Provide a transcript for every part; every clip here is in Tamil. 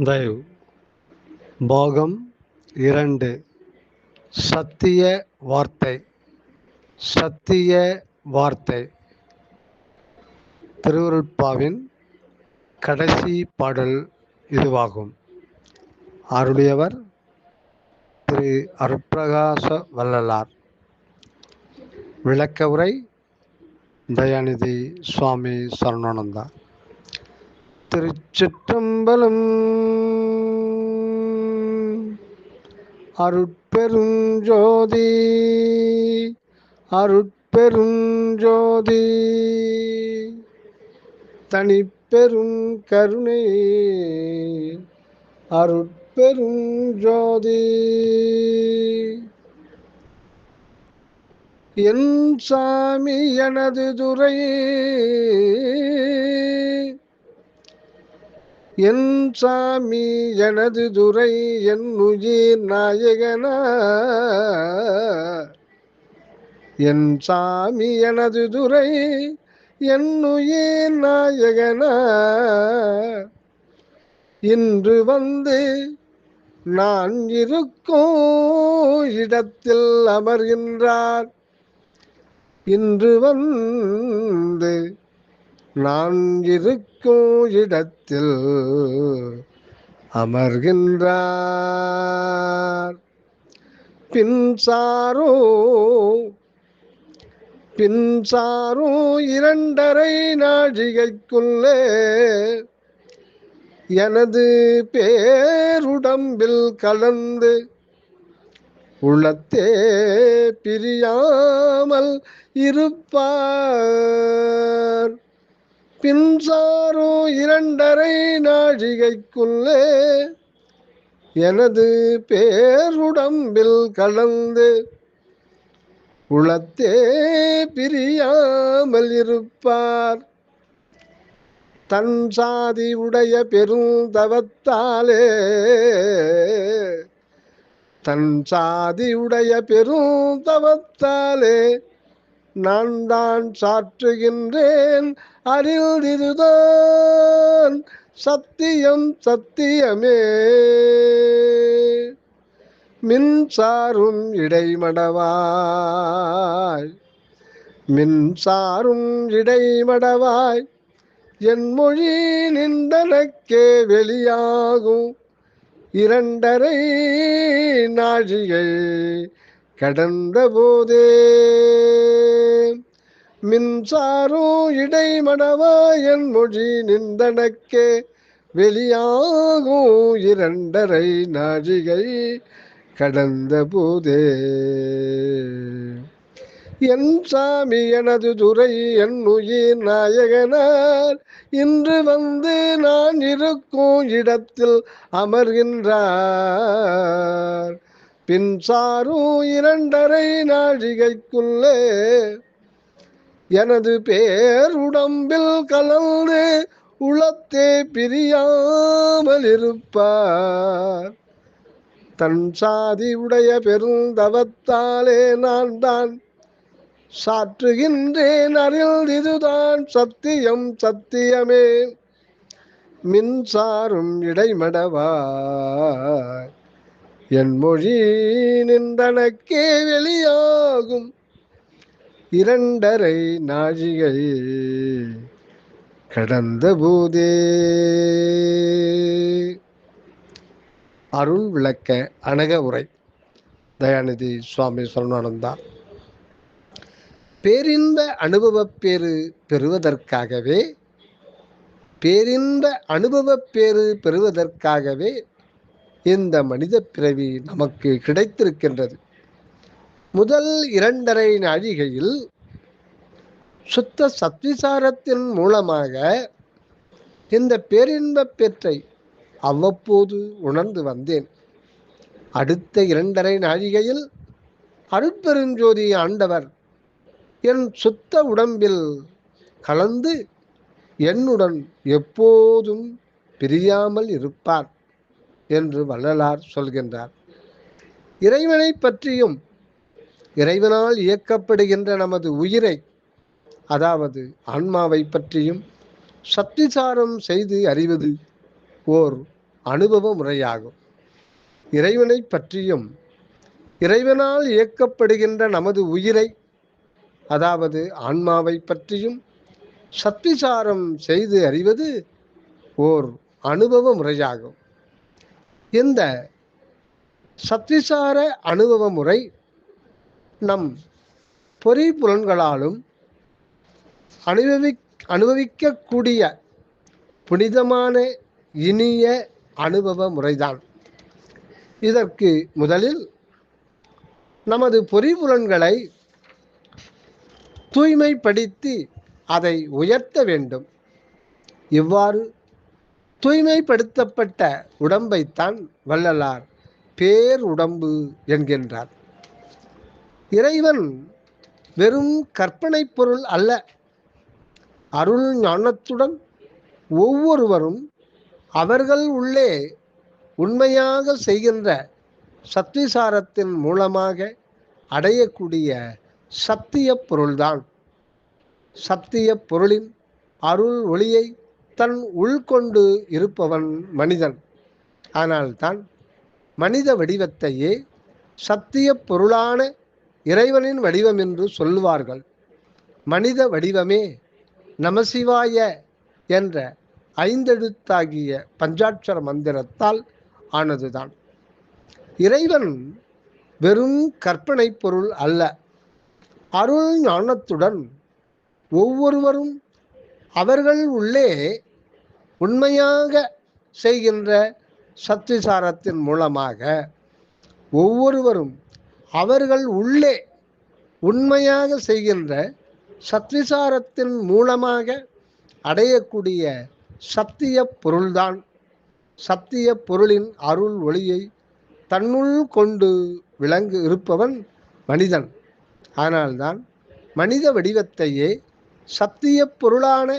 தயவு பாகம் 2 சத்திய வார்த்தை. சத்திய வார்த்தை திருவருட்பாவின் கடைசி பாடல் இதுவாகும். அருளியவர் திரு அருட்பிரகாச வள்ளலார். விளக்க உரை தயாநிதி சுவாமி சரணானந்தா. திருச்சிற்றம்பலம். அருட்பெருஞ்சோதி அருட்பெருஞ்சோதி தனிப்பெரும் கருணை அருட்பெருஞ்சோதி. என் சாமி எனது துறை, என் சாமி எனது துறை, என் உயிர் நாயகனா. என் சாமி எனது துறை, என் உயிர் நாயகனா. இன்று வந்து நான் இருக்கும் இடத்தில் அமர்கின்றார். இன்று வந்து நான் இருக்கும் இடத்தில் அமர்கின்றார். பின்சாரோ பின்சாரோ 2.5 நாழிகைக்குள்ளே எனது பேருடம்பில் கலந்து உள்ளத்தே பிரியாமல் இருப்பார். பின்சாரோ 2.5 நாழிகைக்குள்ளே எனது பேருடம்பில் கலந்து உளத்தே பிரியாமல் இருப்பார். தன் சாதி உடைய பெருந்தவத்தாலே, தன் சாதி உடைய பெருந்தவத்தாலே நான் தான் சாற்றுகின்றேன் அறில் இதுதான் சத்தியம் சத்தியமே. மின்சாரும் இடைமடவாய், மின்சாரும் இடைமடவாய் என் மொழி நின்றனக்கே வெளியாகும் 2.5 நாழிகை கடந்த போதே. மின்சாரோ இடைமடவாய் என் மொழி நின்றனக்கே வெளியாகும் 2.5 நாழிகை கடந்த போதே. என் சாமி எனது துறை, என் உயிர் நாயகனார். இன்று வந்து நான் இருக்கும் இடத்தில் அமர்கின்றார். பின்சாரும் 2.5 நாழிகைக்குள்ளே எனது பேருடம்பில் கலந்து உளத்தே பிரியாமல் இருப்பார். தன் சாதி உடைய பெருந்தவத்தாலே நான் தான் சாற்றுகின்றேன் அறில் இதுதான் சத்தியம் சத்தியமே. மின்சாரும் இடைமடவாய் என் மொழி நின்றனக்கே வெளியாகும் 2.5 நாழிகை கடந்த போதே. அருள் விளக்க அணக உரை தயாநிதி சுவாமி சரணானந்தா. பேரின்ப அனுபவப் பேறு பெறுவதற்காகவே, பேரின்ப அனுபவப் பேறு பெறுவதற்காகவே இந்த மனித பிறவி நமக்கு கிடைத்திருக்கின்றது. முதல் 2.5 நாழிகையில் சுத்த சத்விசாரத்தின் மூலமாக இந்த பேரின்பப் பேற்றை அவ்வப்போது உணர்ந்து வந்தேன். அடுத்த 2.5 நாழிகையில் அருட்பெருஞ்சோதி ஆண்டவர் என் சுத்த உடம்பில் கலந்து என்னுடன் எப்போதும் பிரியாமல் இருப்பார் என்று வள்ளலார் சொல்கின்றார். இறைவனை பற்றியும் இறைவனால் இயக்கப்படுகின்ற நமது உயிரை, அதாவது ஆன்மாவை பற்றியும் சத்விசாரம் செய்து அறிவது ஓர் அனுபவ முறையாகும். இறைவனை பற்றியும் இறைவனால் இயக்கப்படுகின்ற நமது உயிரை, அதாவது ஆன்மாவை பற்றியும் சத்விசாரம் செய்து அறிவது ஓர் அனுபவ முறையாகும். இந்த சத்விசார அனுபவ முறை நம் பொறிப்புலன்களாலும் அனுபவிக்கக்கூடிய புனிதமான இனிய அனுபவ முறைதான். இதற்கு முதலில் நமது பொறிப்புலன்களை தூய்மைப்படுத்தி அதை உயர்த்த வேண்டும். இவ்வாறு தூய்மைப்படுத்தப்பட்ட உடம்பைத்தான் வள்ளலார் பேருடம்பு என்கின்றார். இறைவன் வெறும் கற்பனை பொருள் அல்ல. அருள் ஞானத்துடன் ஒவ்வொருவரும் அவர்கள் உள்ளே உண்மையாக செய்கின்ற சத்விசாரத்தின் மூலமாக அடையக்கூடிய சத்திய பொருள்தான். சத்திய பொருளின் அருள் ஒளியை தன் உள்கொண்டு இருப்பவன் மனிதன். ஆனால்தான் மனித வடிவத்தையே சத்திய பொருளான இறைவனின் வடிவம் என்று சொல்லுவார்கள். மனித வடிவமே நமசிவாய என்ற ஐந்தெழுத்தாகிய பஞ்சாட்சர மந்திரத்தால் ஆனதுதான். இறைவன் வெறும் கற்பனை பொருள் அல்ல. அருள் ஞானத்துடன் ஒவ்வொருவரும் அவர்கள் உள்ளே உண்மையாக செய்கின்ற சத்விசாரத்தின் மூலமாக ஒவ்வொருவரும் அவர்கள் உள்ளே உண்மையாக செய்கின்ற சத்விசாரத்தின் மூலமாக அடையக்கூடிய சத்திய பொருள்தான். சத்திய பொருளின் அருள் ஒளியை தன்னுள் கொண்டு விளங்கு இருப்பவன் மனிதன். ஆனால்தான் மனித வடிவத்தையே சத்திய பொருளான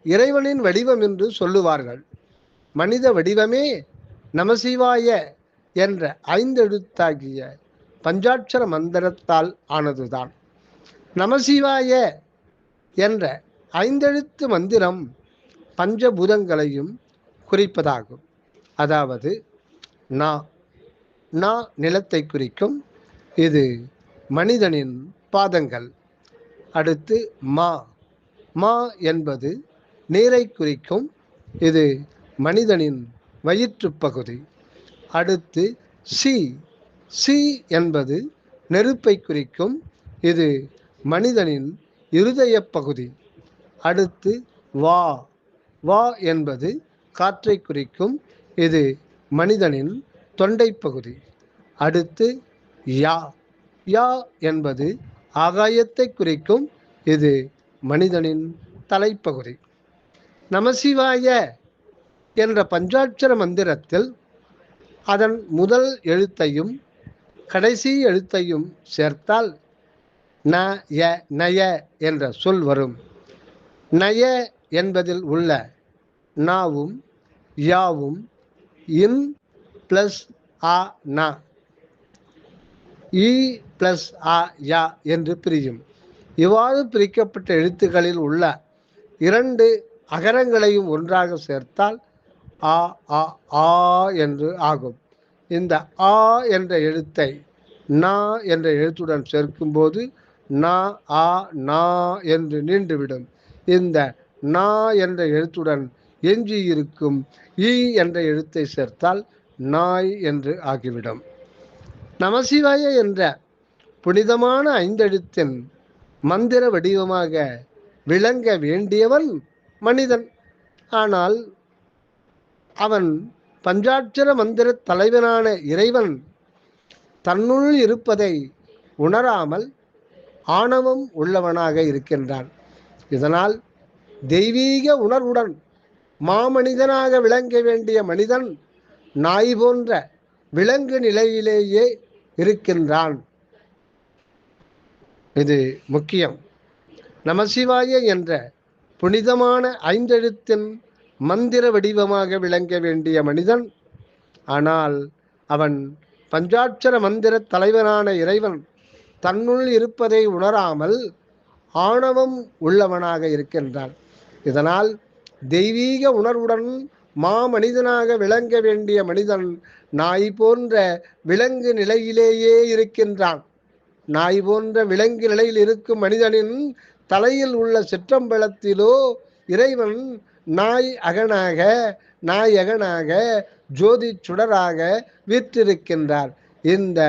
இறைவனின் வடிவம் என்று சொல்லுவார்கள். மனித வடிவமே நமசிவாய என்ற ஐந்தெழுத்தாகிய பஞ்சாட்சர மந்திரத்தால் ஆனதுதான். நமசிவாய என்ற ஐந்தெழுத்து மந்திரம் பஞ்சபூதங்களையும் குறிப்பதாகும். அதாவது நா நிலத்தை குறிக்கும், இது மனிதனின் பாதங்கள். அடுத்து மா என்பது நீரை குறிக்கும், இது மனிதனின் வயிற்றுப் பகுதி. அடுத்து சி என்பது நெருப்பை குறிக்கும், இது மனிதனின் இருதய பகுதி. அடுத்து வா என்பது காற்றை குறிக்கும், இது மனிதனின் தொண்டை பகுதி. அடுத்து யா என்பது ஆகாயத்தை குறிக்கும், இது மனிதனின் தலைப்பகுதி. நமசிவாய என்ற பஞ்சாட்சர மந்திரத்தில் அதன் முதல் எழுத்தையும் கடைசி எழுத்தையும் சேர்த்தால் நய என்ற சொல் வரும். நய என்பதில் உள்ள நாவும் யாவும் இன் பிளஸ் ஆ நா, இ பிளஸ் ஆ யா என்று பிரியும். இவ்வாறு பிரிக்கப்பட்ட எழுத்துக்களில் உள்ள இரண்டு அகரங்களையும் ஒன்றாக சேர்த்தால் ஆ என்று ஆகும். இந்த ஆ என்ற எழுத்தை நா என்ற எழுத்துடன் சேர்க்கும்போது நா என்று நீண்டுவிடும். இந்த நா என்ற எழுத்துடன் எஞ்சியிருக்கும் ஈ என்ற எழுத்தை சேர்த்தால் நாய் என்று ஆகிவிடும். நமசிவாய என்ற புனிதமான ஐந்தெழுத்தின் மந்திர வடிவமாக விளங்க வேண்டியவன் மனிதன். ஆனால் அவன் பஞ்சாட்சர மந்திர தலைவனான இறைவன் தன்னுள் இருப்பதை உணராமல் ஆணவம் உள்ளவனாக இருக்கின்றான். இதனால் தெய்வீக உணர்வுடன் மாமனிதனாக விளங்க வேண்டிய மனிதன் நாய் போன்ற விலங்கு நிலையிலேயே இருக்கின்றான். இது முக்கியம். நமசிவாய என்ற புனிதமான ஐந்தெழுத்தின் மந்திர வடிவமாக விளங்க வேண்டிய மனிதன், ஆனால் அவன் பஞ்சாட்சர மந்திர தலைவனான இறைவன் தன்னுள் இருப்பதை உணராமல் ஆணவம் உள்ளவனாக இருக்கின்றான். இதனால் தெய்வீக உணர்வுடன் மாமனிதனாக விளங்க வேண்டிய மனிதன் நாய் போன்ற விலங்கு நிலையிலேயே இருக்கின்றான். நாய் போன்ற விலங்கு நிலையில் இருக்கும் மனிதனின் தலையில் உள்ள சிற்றம்பலத்திலோ இறைவன் நாயகனாக ஜோதி சுடராக வீற்றிருக்கின்றார். இந்த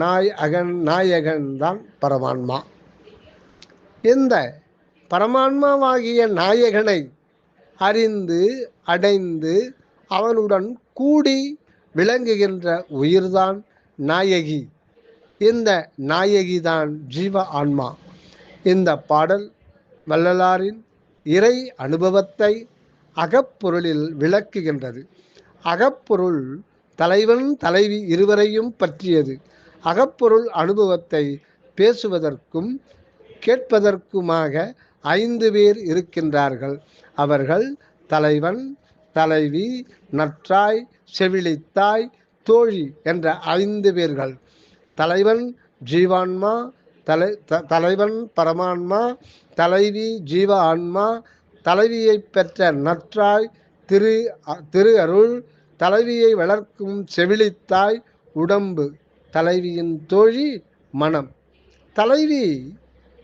நாயகன் தான் பரமான்மா. இந்த பரமான்மாவாகிய நாயகனை அறிந்து அடைந்து அவனுடன் கூடி விளங்குகின்ற உயிர்தான் நாயகி. இந்த நாயகிதான் ஜீவ ஆன்மா. இந்த பாடல் வள்ளலாரின் இறை அனுபவத்தை அகப்பொருளில் விளக்குகின்றது. அகப்பொருள் தலைவன் தலைவி இருவரையும் பற்றியது. அகப்பொருள் அனுபவத்தை பேசுவதற்கும் கேட்பதற்குமாக 5 பேர் இருக்கின்றார்கள். அவர்கள் தலைவன், தலைவி, நற்றாய், செவிலித்தாய், தோழி என்ற 5 பேர்கள். தலைவன் ஜீவான்மா, தலைவன் பரமான்மா, தலைவி ஜீவ ஆன்மா, தலைவியை பெற்ற நற்றாய் திரு அருள், தலைவியை வளர்க்கும் செவிலித்தாய் உடம்பு, தலைவியின் தோழி மனம். தலைவி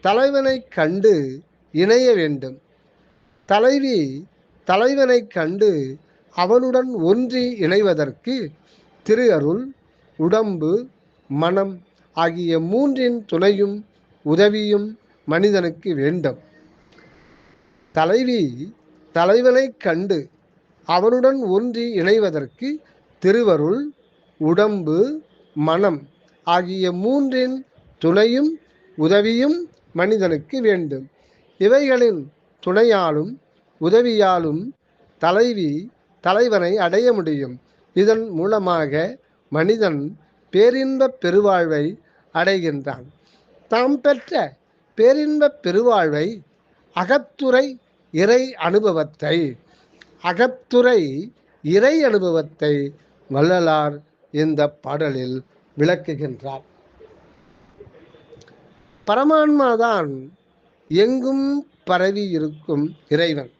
தலைவனை கண்டு இணைய வேண்டும். தலைவி தலைவனை கண்டு அவனுடன் ஒன்றி இணைவதற்கு திரு அருள், உடம்பு, மனம் ஆகிய 3 துணையும் உதவியும் மனிதனுக்கு வேண்டும். தலைவி தலைவனை கண்டு அவனுடன் ஒன்றி இணைவதற்கு திருவருள், உடம்பு, மனம் ஆகிய 3 துணையும் உதவியும் மனிதனுக்கு வேண்டும். இவைகளின் துணையாலும் உதவியாலும் தலைவி தலைவனை அடைய முடியும். இதன் மூலமாக மனிதன் பேரின்பப் பெருவாழ்வை அடைகின்றான். தாம் பெற்ற பேரின்பப் பெருவாழ்வை அகத்துறை இறை அனுபவத்தை வள்ளலார் இந்த பாடலில் விளக்குகின்றார். பரமான்மாதான் எங்கும் பரவி இருக்கும் இறைவன்.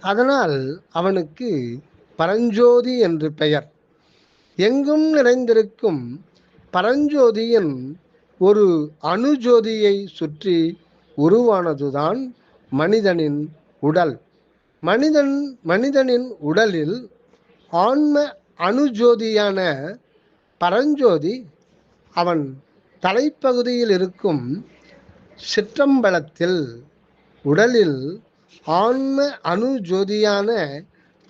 அதனால் அவனுக்கு பரஞ்சோதி என்று பெயர். எங்கும் நிறைந்திருக்கும் பரஞ்சோதியின் ஒரு அணுஜோதியை சுற்றி உருவானதுதான் மனிதனின் உடல். மனிதனின் உடலில் ஆன்ம அணுஜோதியான பரஞ்சோதி அவன் தலைப்பகுதியில் இருக்கும் சிற்றம்பலத்தில், உடலில் ஆன்ம அணுஜோதியான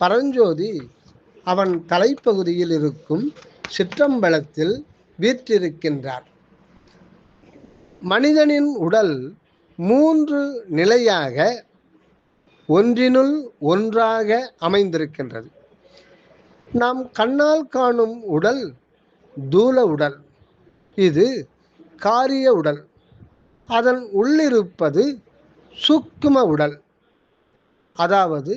பரஞ்சோதி அவன் தலைப்பகுதியில் இருக்கும் சிற்றம்பலத்தில் வீற்றிருக்கின்றார். மனிதனின் உடல் 3 நிலையாக ஒன்றினுள் ஒன்றாக அமைந்திருக்கின்றது. நாம் கண்ணால் காணும் உடல் தூல உடல். இது காரிய உடல். அதன் உள்ளிருப்பது சூக்கும உடல், அதாவது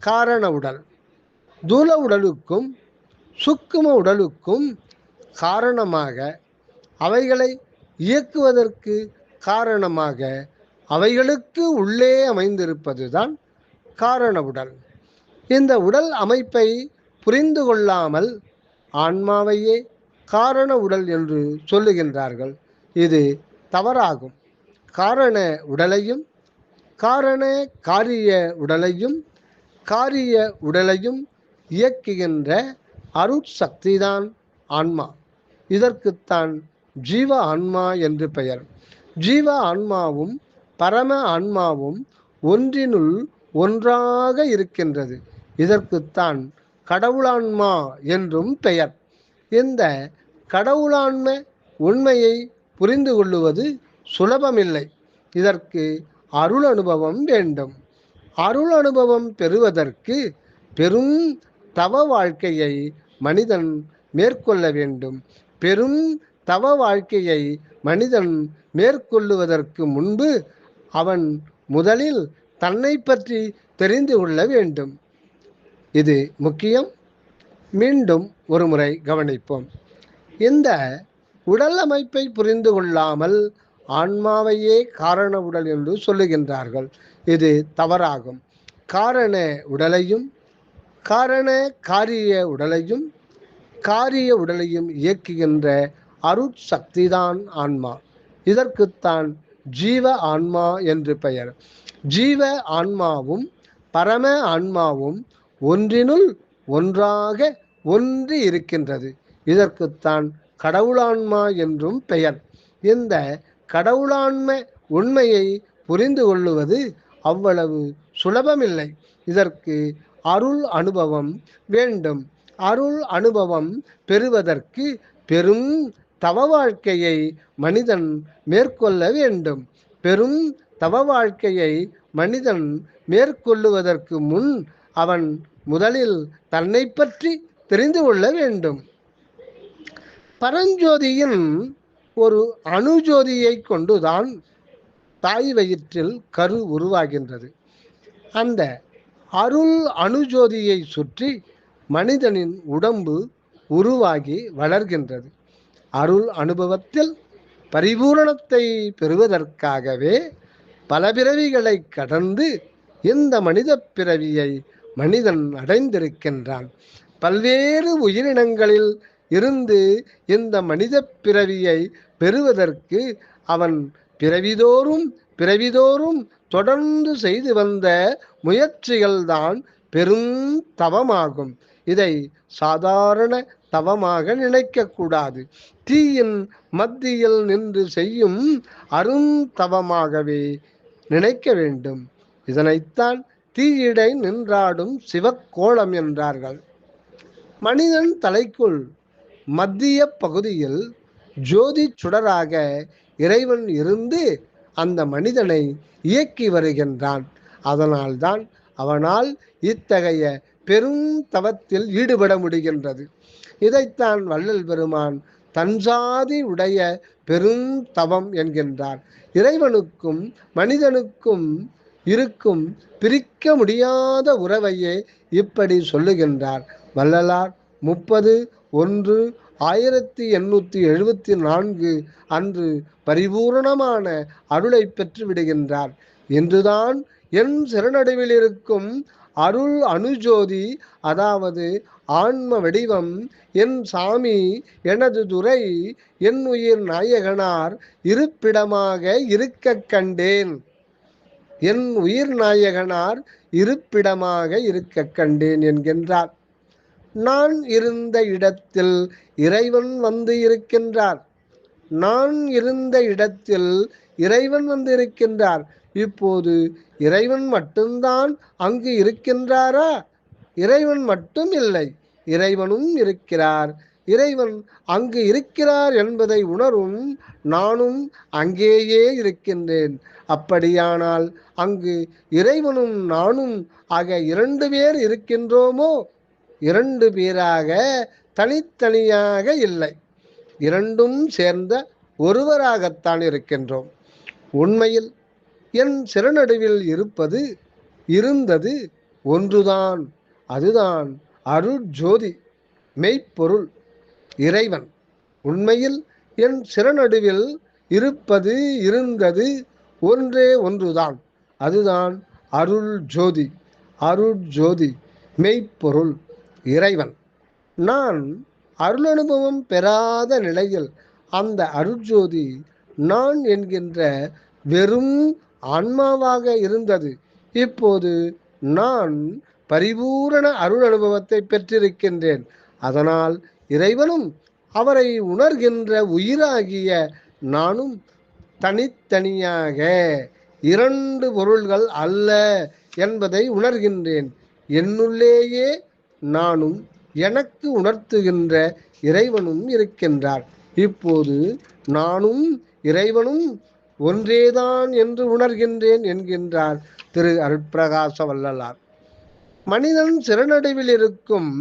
காரண உடல். தூல உடலுக்கும் சூக்கும உடலுக்கும் காரணமாக, அவைகளை இயக்குவதற்கு காரணமாக, அவைகளுக்கு உள்ளே அமைந்திருப்பதுதான் காரண உடல். இந்த உடல் அமைப்பை புரிந்து கொள்ளாமல் ஆன்மாவையே காரண உடல் என்று சொல்லுகின்றார்கள். இது தவறாகும். காரண உடலையும் காரிய உடலையும் இயக்குகின்ற அருட்சக்திதான் ஆன்மா. இதற்குத்தான் ஜீவ ஆன்மா என்று பெயர். ஜீவ ஆன்மாவும் பரம ஆன்மாவும் ஒன்றினுள் ஒன்றாக இருக்கின்றது. இதற்குத்தான் கடவுளான்மா என்றும் பெயர். இந்த கடவுளான்ம உண்மையை புரிந்து கொள்ளுவது சுலபமில்லை. இதற்கு அருள் அனுபவம் வேண்டும். அருள் அனுபவம் பெறுவதற்கு பெரும் தவ வாழ்க்கையை மனிதன் மேற்கொள்ள வேண்டும். பெரும் தவ வாழ்க்கையை மனிதன் மேற்கொள்ளுவதற்கு முன்பு அவன் முதலில் தன்னை பற்றி தெரிந்து கொள்ள வேண்டும். இது முக்கியம். மீண்டும் ஒரு முறை கவனிப்போம். இந்த உடல் அமைப்பை புரிந்து கொள்ளாமல் ஆன்மாவையே காரண உடல் என்று சொல்லுகின்றார்கள். இது தவறாகும். காரண உடலையும் காரண காரிய உடலையும் காரிய உடலையும் இயக்குகின்ற அருட்சக்திதான் ஆன்மா. இதற்குத்தான் ஜீவ ஆன்மா என்று பெயர். ஜீவ ஆன்மாவும் பரம ஆன்மாவும் ஒன்றினுள் ஒன்றாக ஒன்றி இருக்கின்றது. இதற்குத்தான் கடவுளான்மா என்றும் பெயர். இந்த கடவுளான்ம உண்மையை புரிந்து கொள்ளுவது அவ்வளவு சுலபமில்லை. இதற்கு அருள் அனுபவம் வேண்டும். அருள் அனுபவம் பெறுவதற்கு பெரும் தவ வாழ்க்கையை மனிதன் மேற்கொள்ள வேண்டும். பெரும் தவ வாழ்க்கையை மனிதன் மேற்கொள்ளுவதற்கு முன் அவன் முதலில் தன்னை பற்றி தெரிந்து கொள்ள வேண்டும். பரஞ்சோதியின் ஒரு அணுஜோதியை கொண்டுதான் தாய் வயிற்றில் கரு உருவாகின்றது. அந்த அருள் அணுஜோதியை சுற்றி மனிதனின் உடம்பு உருவாகி வளர்கின்றது. அருள் அனுபவத்தில் பரிபூரணத்தை பெறுவதற்காகவே பல பிறவிகளை கடந்து இந்த மனித பிறவியை மனிதன் அடைந்திருக்கின்றான். பல்வேறு உயிரினங்களில் இருந்து இந்த மனித பிறவியை பெறுவதற்கு அவன் பிறவிதோறும் தொடர்ந்து செய்து வந்த முயற்சிகள்தான் பெரும் தவமாகும். இதை சாதாரண தவமாக நினைக்கக்கூடாது. தீயின் மத்தியில் நின்று செய்யும் அருந்தவமாகவே நினைக்க வேண்டும். இதனைத்தான் தீயிடை நின்றாடும் சிவக்கோலம் என்றார்கள். மனிதன் தலைக்குள் மத்திய பகுதியில் ஜோதி சுடராக இறைவன் இருந்து அந்த மனிதனை இயக்கி வருகின்றான். அதனால்தான் அவனால் இத்தகைய பெரும் தவத்தில் ஈடுபட முடிகின்றது. இதைத்தான் வள்ளல் பெருமான் தன்சாதி உடைய பெரும் தவம் என்கின்றார். இறைவனுக்கும் மனிதனுக்கும் இருக்கும் பிரிக்க முடியாத உறவையே இப்படி சொல்லுகின்றார். வள்ளலார் 30/1/1874 அன்று பரிபூரணமான அருளை பெற்று விடுகின்றார். இன்றுதான் என் சிறநடுவில் இருக்கும் அருள் அணுஜோதி, அதாவது ஆன்ம வடிவம், என் சாமி எனது துறை என் உயிர் நாயகனார் இருப்பிடமாக இருக்க கண்டேன். என் உயிர் நாயகனார் இருப்பிடமாக இருக்க கண்டேன் என்கின்றார். நான் இருந்த இடத்தில் இறைவன் வந்து இருக்கின்றார். நான் இருந்த இடத்தில் இறைவன் வந்து இருக்கின்றார். இப்போது இறைவன் மட்டும்தான் அங்கு இருக்கின்றாரா? இறைவன் மட்டும் இல்லை, இறைவனும் இருக்கிறார். இறைவன் அங்கு இருக்கிறார் என்பதை உணரும் நானும் அங்கேயே இருக்கின்றேன். அப்படியானால் அங்கு இறைவனும் நானும் ஆக 2 பேர் இருக்கின்றோமோ? 2 பேராக தனித்தனியாக இல்லை, இரண்டும் சேர்ந்த ஒருவராகத்தான் இருக்கின்றோம். உண்மையில் என் சிறநடுவில் இருந்தது ஒன்றுதான். அதுதான் அருட்ஜோதி, மெய்ப்பொருள், இறைவன். உண்மையில் என் சிறநடுவில் இருந்தது ஒன்றுதான். அதுதான் அருள் ஜோதி. அருட்ஜோதி, மெய்ப்பொருள், இறைவன். நான் அருள் அனுபவம் பெறாத நிலையில் அந்த அருட்ஜோதி நான் என்கின்ற வெறும் ஆன்மாவாக இருந்தது. இப்போது நான் பரிபூரண அருள் அனுபவத்தை பெற்றிருக்கின்றேன். அதனால் இறைவனும் அவரை உணர்கின்ற உயிராகிய நானும் தனித்தனியாக 2 பொருள்கள் அல்ல என்பதை உணர்கின்றேன். என்னுள்ளேயே நானும் எனக்கு உணர்த்துகின்ற இறைவனும் இருக்கின்றார். இப்போது நானும் இறைவனும் ஒன்றேதான் என்று உணர்கின்றேன் என்கின்றார் திரு அருட்பிரகாச வள்ளலார். மனிதன் சிறநடுவில் இருக்கும்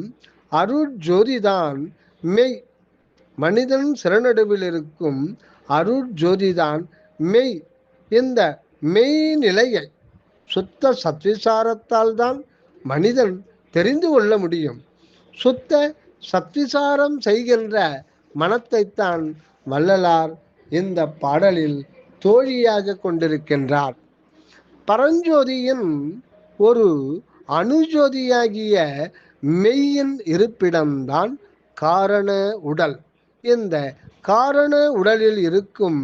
அருட்ஜோதிதான் மெய். மனிதன் சிறநடுவில் இருக்கும் அருட்ஜோதிதான் மெய். இந்த மெய்நிலையை சுத்த சத்விசாரத்தால் தான் மனிதன் தெரிந்து கொள்ள முடியும். சுத்த சத்விசாரம் செய்கின்ற மனத்தைத்தான் வள்ளலார் இந்த பாடலில் தோழியாக கொண்டிருக்கின்றார். பரஞ்சோதியின் ஒரு அணுஜோதியாகிய மெய்யின் இருப்பிடம்தான் காரண உடல். இந்த காரண உடலில் இருக்கும்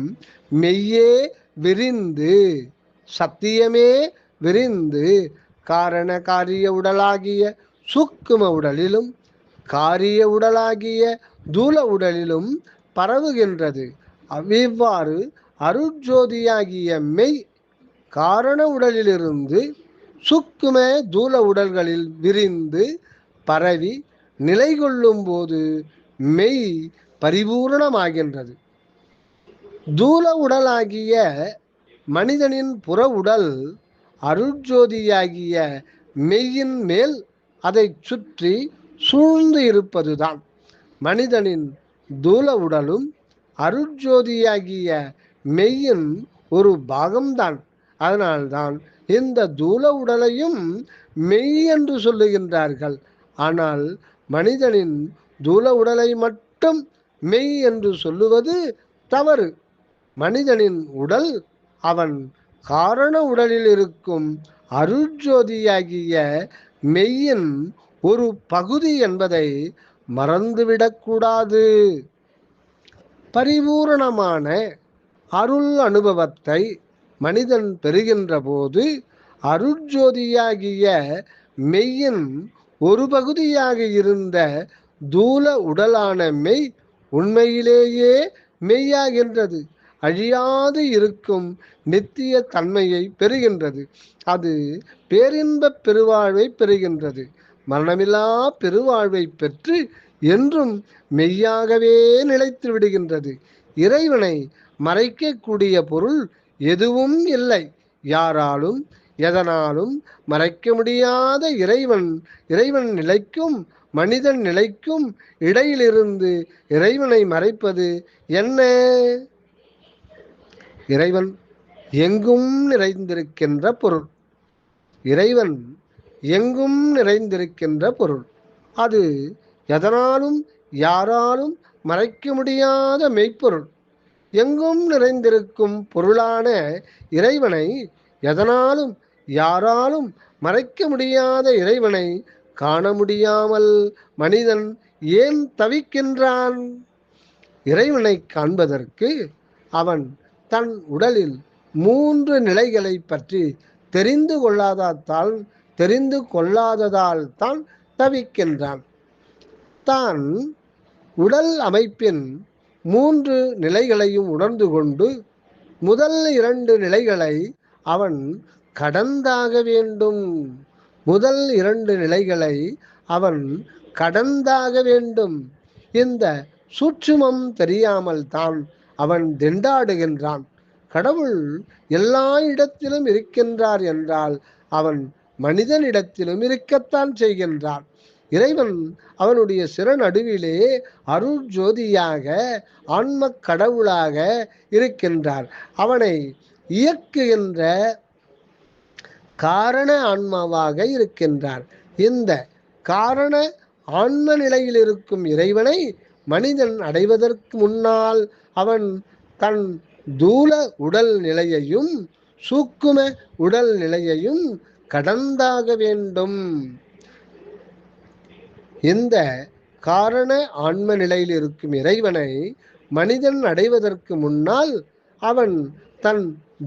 மெய்யே விரிந்து, சத்தியமே விரிந்து காரண காரிய உடலாகிய சூக்கும உடலிலும் காரிய உடலாகிய தூல உடலிலும் பரவுகின்றது. அவ்வாறு அருட்ஜோதியாகிய மெய் காரண உடலிலிருந்து சூக்கும தூல உடல்களில் விரிந்து பரவி நிலை கொள்ளும் போது மெய் பரிபூரணமாகின்றது. தூல உடலாகிய மனிதனின் புற உடல் அருட்ஜோதியாகிய மெய்யின் மேல் அதை சுற்றி சூழ்ந்து இருப்பதுதான். மனிதனின் தூல உடலும் அருட்ஜோதியாகிய மெய்யின் ஒரு பாகம்தான். அதனால்தான் இந்த தூல உடலையும் மெய் என்று சொல்லுகின்றார்கள். ஆனால் மனிதனின் தூல உடலை மட்டும் மெய் என்று சொல்லுவது தவறு. மனிதனின் உடல் அவன் காரண உடலில் இருக்கும் அருட்ஜோதியாகிய மெய்யின் ஒரு பகுதி என்பதை மறந்துவிடக்கூடாது. பரிபூரணமான அருள் அனுபவத்தை மனிதன் பெறுகின்ற போது அருட்ஜோதியாகிய மெய்யின் ஒரு பகுதியாக இருந்த தூல உடலான மெய் உண்மையிலேயே மெய்யாகின்றது. அழியாது இருக்கும் நித்திய தன்மையை பெறுகின்றது. அது பேரின்பப் பெருவாழ்வை பெறுகின்றது. மரணமில்லா பெருவாழ்வை பெற்று என்றும் மெய்யாகவே நிலைத்து விடுகின்றது. இறைவனை மறைக்கக்கூடிய பொருள் எதுவும் இல்லை. யாராலும் எதனாலும் மறைக்க முடியாத இறைவன் நிலைக்கும் மனிதன் நிலைக்கும் இடையிலிருந்து இறைவனை மறைப்பது என்ன? இறைவன் எங்கும் நிறைந்திருக்கின்ற பொருள். இறைவன் எங்கும் நிறைந்திருக்கின்ற பொருள். அது எதனாலும் யாராலும் மறைக்க முடியாத மெய்ப்பொருள். எங்கும் நிறைந்திருக்கும் பொருளான இறைவனை எதனாலும் யாராலும் மறைக்க முடியாத இறைவனை காண முடியாமல் மனிதன் ஏன் தவிக்கின்றான்? இறைவனை காண்பதற்கு அவன் தன் உடலில் 3 நிலைகளை பற்றி தெரிந்து கொள்ளாததால் தான் தவிக்கின்றான். தான் உடல் அமைப்பின் 3 நிலைகளையும் உணர்ந்து கொண்டு முதல் 2 நிலைகளை அவன் கடந்தாக வேண்டும். முதல் 2 நிலைகளை அவன் கடந்தாக வேண்டும். இந்த சூட்சுமம் தெரியாமல் தான் அவன் திண்டாடுகின்றான். கடவுள் எல்லா இடத்திலும் இருக்கின்றார் என்றால் அவன் மனிதனிடத்திலும் இருக்கத்தான் செய்கின்றான். இறைவன் அவனுடைய சிறநடுவிலே அருள் ஜோதியாக ஆன்ம கடவுளாக இருக்கின்றார். அவனை இயக்குகின்ற காரண ஆன்மாவாக இருக்கின்றார். இந்த காரண ஆன்ம நிலையில் இருக்கும் இறைவனை மனிதன் அடைவதற்கு முன்னால் அவன் தன் தூல உடல் நிலையையும் சூக்கும உடல் நிலையையும் கடந்தாக வேண்டும். இந்த காரண ஆன்ம நிலையில் இருக்கும் இறைவனை மனிதன் அடைவதற்கு முன்னால் அவன் தன்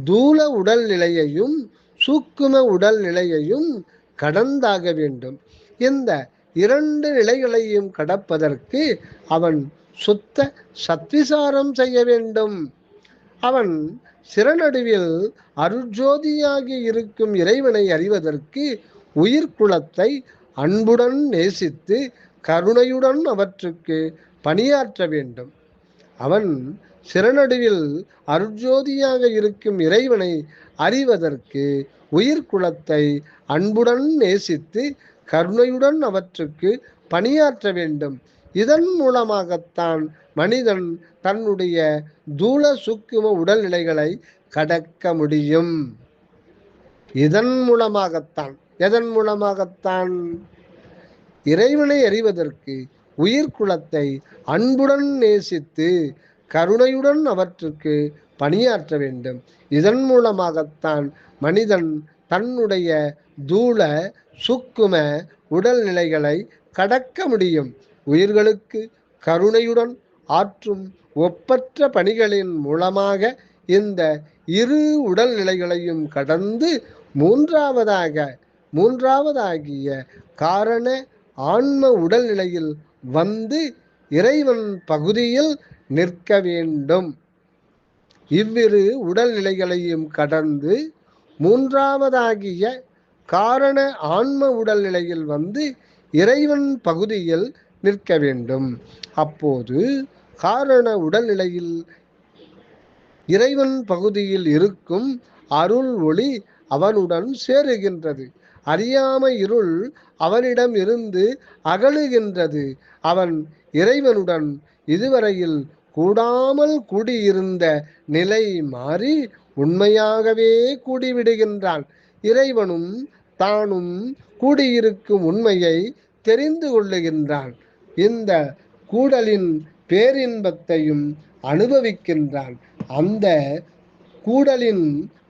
தூல உடல் நிலையையும் சூக்கும உடல் நிலையையும் கடந்தாக வேண்டும். இந்த 2 நிலைகளையும் கடப்பதற்கு அவன் சுத்த சத்விசாரம் செய்ய வேண்டும். அவன் சிறநடுவில் அருட்ஜோதியாகி இருக்கும் இறைவனை அறிவதற்கு உயிர்குலத்தை அன்புடன் நேசித்து கருணையுடன் அவற்றுக்கு பணியாற்ற வேண்டும். அவன் சிறநடுவில் அருட்ஜோதியாக இருக்கும் இறைவனை அறிவதற்கு உயிர்குலத்தை அன்புடன் நேசித்து கருணையுடன் அவற்றுக்கு பணியாற்ற வேண்டும். இதன் மூலமாகத்தான் மனிதன் தன்னுடைய தூல சூக்கும உடல்நிலைகளை கடக்க முடியும். இதன் மூலமாகத்தான் எதன் மூலமாகத்தான் இறைவனை அறிவதற்கு உயிர்குலத்தை அன்புடன் நேசித்து கருணையுடன் அவற்றுக்கு பணியாற்ற வேண்டும். இதன் மூலமாகத்தான் மனிதன் தன்னுடைய தூள சுக்கும உடல்நிலைகளை கடக்க முடியும். உயிர்களுக்கு கருணையுடன் ஆற்றும் ஒப்பற்ற பணிகளின் மூலமாக இந்த இரு உடல்நிலைகளையும் கடந்து மூன்றாவதாகிய காரண ஆன்ம உடல்நிலையில் வந்து இறைவன் பகுதியில் நிற்க வேண்டும். இவ்விரு உடல்நிலைகளையும் கடந்து மூன்றாவதாகிய காரண ஆன்ம உடல்நிலையில் வந்து இறைவன் பகுதியில் நிற்க வேண்டும். அப்போது காரண உடல்நிலையில் இறைவன் பகுதியில் இருக்கும் அருள் ஒளி அவனுடன் சேருகின்றது. அறியாமை இருள் அவனிடம் இருந்து அகலுகின்றது. அவன் இறைவனுடன் இதுவரையில் கூடாமல் கூடியிருந்த நிலை மாறி உண்மையாகவே கூடிவிடுகின்றான். இறைவனும் தானும் கூடியிருக்கும் உண்மையை தெரிந்து கொள்ளுகின்றான். இந்த கூடலின் பேரின்பத்தையும் அனுபவிக்கின்றான். அந்த கூடலின்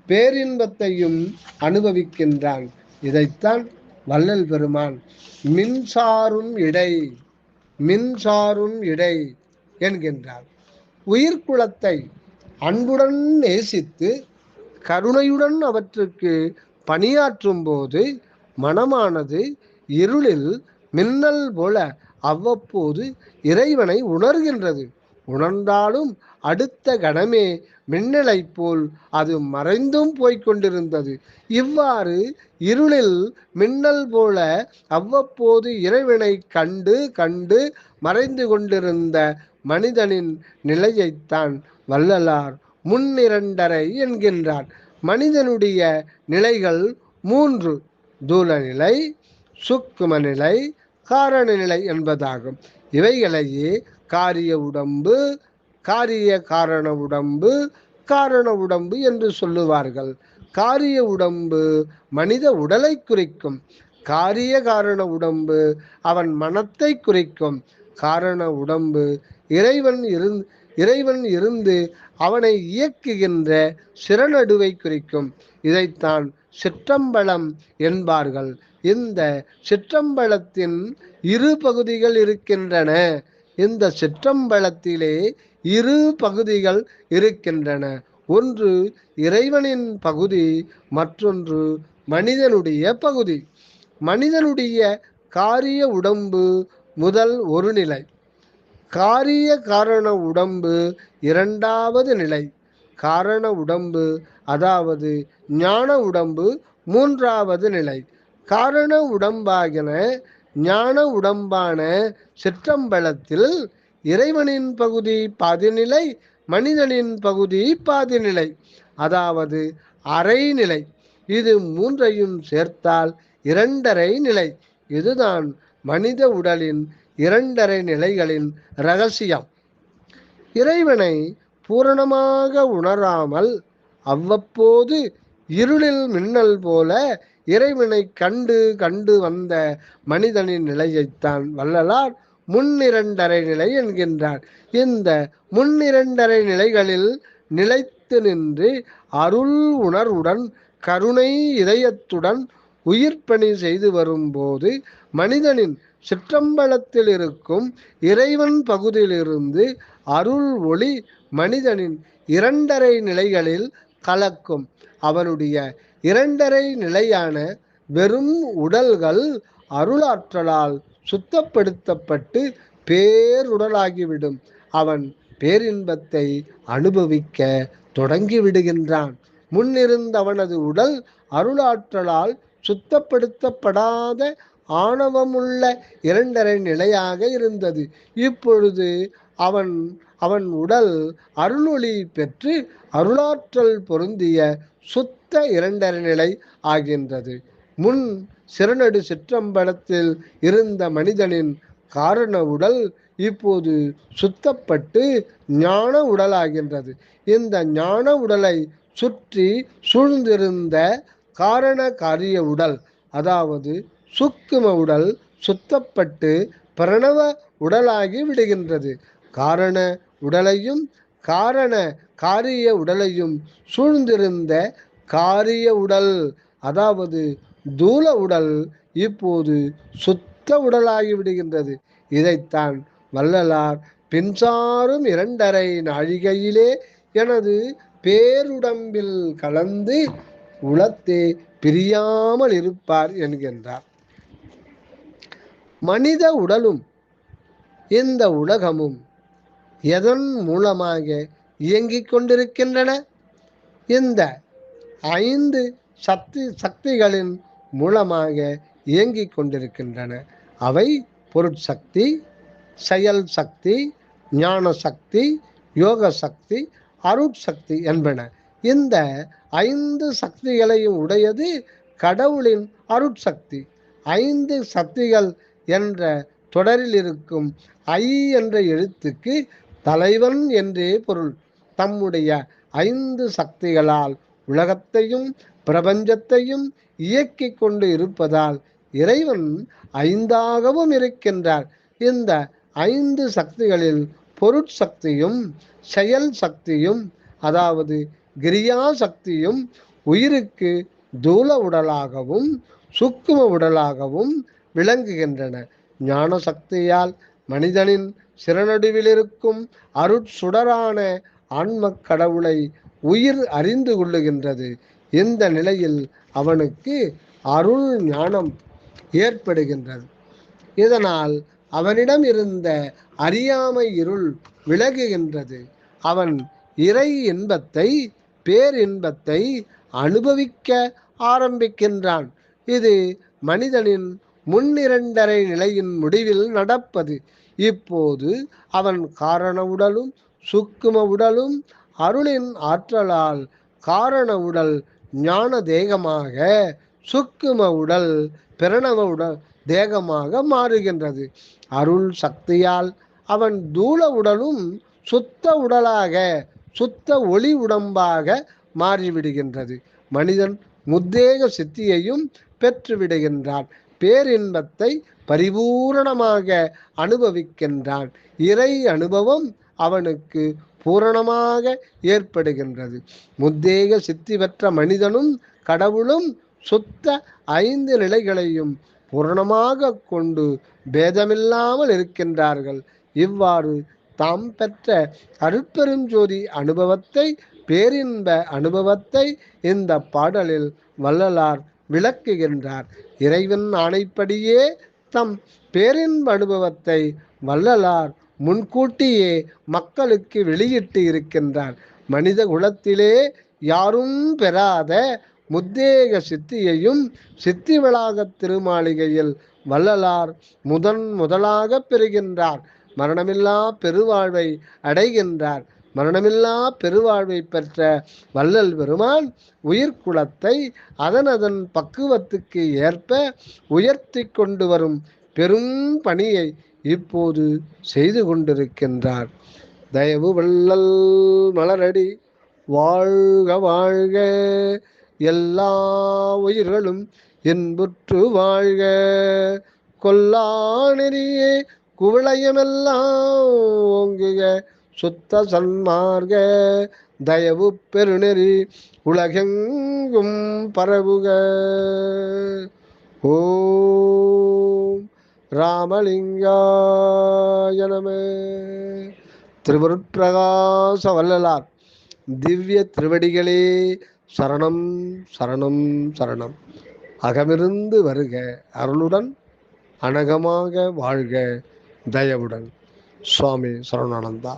பேரின்பத்தையும் அனுபவிக்கின்றான். இதைத்தான் வள்ளல் பெருமான் மின்சாரும் இடை என்கின்றார். உயிர்குலத்தை அன்புடன் நேசித்து கருணையுடன் அவற்றுக்கு பணியாற்றும் போது மனமானது இருளில் மின்னல் போல அவ்வப்போது இறைவனை உணர்கின்றது. உணர்ந்தாலும் அடுத்த கணமே மின்னலை போல் அது மறைந்தும் போய்கொண்டிருந்தது. இவ்வாறு இருளில் மின்னல் போல அவ்வப்போது இறைவனை கண்டு கண்டு மறைந்து கொண்டிருந்த மனிதனின் நிலையைத்தான் வள்ளலார் முன்னிரண்டரை என்கின்றார். மனிதனுடைய நிலைகள் 3: தூலநிலை, சுக்கும நிலை, காரண நிலை என்பதாகும். இவைகளையே காரிய உடம்பு, காரிய காரண உடம்பு, காரண உடம்பு என்று சொல்லுவார்கள். காரிய உடம்பு மனித உடலை குறிக்கும். காரிய காரண உடம்பு அவன் மனத்தை குறிக்கும். காரண உடம்பு இறைவன் இருந்து அவனை இயக்குகின்ற சிறநடுவை குறிக்கும். இதைத்தான் சிற்றம்பலம் என்பார்கள். இந்த சிற்றம்பலத்தின் 2 பகுதிகள் இருக்கின்றன. இந்த சிற்றம்பலத்திலே 2 பகுதிகள் இருக்கின்றன. ஒன்று இறைவனின் பகுதி, மற்றொன்று மனிதனுடைய பகுதி. மனிதனுடைய காரிய உடம்பு முதல் ஒரு நிலை, காரிய காரண உடம்பு 2வது நிலை, காரண உடம்பு அதாவது ஞான உடம்பு 3வது நிலை. காரண உடம்பாகின ஞான உடம்பான சிற்றம்பலத்தில் இறைவனின் பகுதி பாதிநிலை, மனிதனின் பகுதி பாதிநிலை, அதாவது அரைநிலை. இது 3ஐயும் சேர்த்தால் 2.5 நிலை. இதுதான் மனித உடலின் 2.5 நிலைகளின் இரகசியம். இறைவனை பூரணமாக உணராமல் அவ்வப்போது இருளில் மின்னல் போல இறைவனை கண்டு கண்டு வந்த மனிதனின் நிலையைத்தான் வள்ளலார் முன்னிரண்டரை நிலை என்கின்றார். இந்த முன்னிரண்டரை நிலைகளில் நிலைத்து நின்று அருள் உணர்வுடன் கருணை இதயத்துடன் உயிர்ப்பணி செய்து வரும்போது மனிதனின் சிற்றம்பலத்தில் இருக்கும் இறைவன் பகுதியிலிருந்து அருள் ஒளி மனிதனின் 2.5 நிலைகளில் கலக்கும். அவனுடைய 2.5 நிலையான வெறும் உடல்கள் அருளாற்றலால் சுத்தப்படுத்தப்பட்டு பேருடலாகிவிடும். அவன் பேரின்பத்தை அனுபவிக்க தொடங்கிவிடுகின்றான். முன்னிருந்த அவனது உடல் அருளாற்றலால் சுத்தப்படுத்தப்படாத ஆணவமுள்ள 2.5 நிலையாக இருந்தது. இப்பொழுது அவன் உடல் அருளொளி பெற்று அருளாற்றல் பொருந்திய சுத்த 2.5 நிலை ஆகின்றது. முன் சிறநடு சிற்றம்பலத்தில் இருந்த மனிதனின் காரண உடல் இப்போது சுத்தப்பட்டு ஞான உடலாகின்றது. இந்த ஞான உடலை சுற்றி சூழ்ந்திருந்த காரண காரிய உடல் அதாவது சுக்கும உடல் சுத்தப்பட்டு பிரணவ உடலாகி விடுகின்றது. காரண உடலையும் காரண காரிய உடலையும் சூழ்ந்திருந்த காரிய உடல், அதாவது தூல உடல், இப்போது சுத்த உடலாகி விடுகின்றது. இதைத்தான் வள்ளலார் பின்சாரும் 2½ நாழிகையிலே எனது பேருடம்பில் கலந்து உளத்தே பிரியாமல் இருப்பார் என்கின்றார். மனித உடலும் இந்த உலகமும் எதன் மூலமாக இயங்கிக் கொண்டிருக்கின்றன? இந்த 5 சக்திகளின் மூலமாக இயங்கிக் கொண்டிருக்கின்றன. அவை பொருட்சக்தி, செயல் சக்தி, ஞான சக்தி, யோக சக்தி, அருட்சக்தி என்பன. இந்த 5 சக்திகளையும் உடையது கடவுளின் அருட்சக்தி. 5 சக்திகள் என்ற தொடரில் இருக்கும் ஐ என்ற எழுத்துக்கு தலைவன் என்றே பொருள். தம்முடைய 5 சக்திகளால் உலகத்தையும் பிரபஞ்சத்தையும் இயக்கிக் கொண்டு இருப்பதால் இறைவன் 5ஆகவும் இருக்கின்றார். இந்த 5 சக்திகளில் பொருட்சக்தியும் செயல் சக்தியும், அதாவது கிரியா சக்தியும் உயிருக்கு தூல உடலாகவும் சுக்கும உடலாகவும் விளங்குகின்றன. ஞான சக்தியால் மனிதனின் சிறநடுவில் இருக்கும் அருட்சுடரான ஆன்ம கடவுளை உயிர் அறிந்து கொள்ளுகின்றது. இந்த நிலையில் அவனுக்கு அருள் ஞானம் ஏற்படுகின்றது. இதனால் அவனிடம் இருந்த அறியாமை இருள் விலகுகின்றது. அவன் இறை இன்பத்தை, பேரின்பத்தை அனுபவிக்க ஆரம்பிக்கின்றான். இது மனிதனின் முன் 2½ நிலையின் முடிவில் நடப்பது. இப்போது அவன் காரண உடலும் சுக்கும உடலும் அருளின் ஆற்றலால் காரண உடல் ஞான தேகமாக, சுக்கும உடல் பிரணவ உடல் தேகமாக மாறுகின்றது. அருள் சக்தியால் அவன் தூல உடலும் சுத்த உடலாக, சுத்த ஒளி உடம்பாக மாறிவிடுகின்றது. மனிதன் முத்தேக சித்தியையும் பெற்றுவிடுகின்றான். பேரின்பத்தை பரிபூரணமாக அனுபவிக்கின்றான். இறை அனுபவம் அவனுக்கு பூரணமாக ஏற்படுகின்றது. முத்தேக சித்தி பெற்ற மனிதனும் கடவுளும் சுத்த 5 நிலைகளையும் பூரணமாக கொண்டு பேதமில்லாமல் இருக்கின்றார்கள். இவ்வாறு தாம் பெற்ற அருட்பெருஞ்சோதி அனுபவத்தை, பேரின்ப அனுபவத்தை இந்த பாடலில் வள்ளலார் விளக்குகின்றார். இறைவன் ஆணைப்படியே தம் பேரின்ப அனுபவத்தை வள்ளலார் முன்கூட்டியே மக்களுக்கு வெளியிட்டு இருக்கின்றார். மனித குலத்திலே யாரும் பெறாத முத்தேக சித்தியையும் சித்தி வளாக திருமாளிகையில் வள்ளலார் முதலாக பெறுகின்றார். மரணமில்லா பெருவாழ்வை அடைகின்றார். மரணமில்லா பெருவாழ்வை பெற்ற வள்ளல் பெருமான் உயிர்குலத்தை அதன் பக்குவத்துக்கு ஏற்ப உயர்த்தி கொண்டு வரும் பெரும் பணியை இப்போது செய்து கொண்டிருக்கின்றார். தயவு வள்ளல் மலரடி வாழ்க வாழ்க, எல்லா உயிர்களும் இன்புற்று வாழ்க, கொல்லா நெறியே குவளையமெல்லாம் ஓங்குக, சுத்த சன்மார்க்க தயவு பெருநெறி உலகெங்கும் பரவுக. ஓம் ராமலிங்காய நம. திருவருட்பிரகாச வள்ளலார் திவ்ய திருவடிகளே சரணம் சரணம் சரணம். அகமிருந்து வருக அருளுடன், அனகமாக வாழ்க தயவுடன். சுவாமி சரவணானந்தா.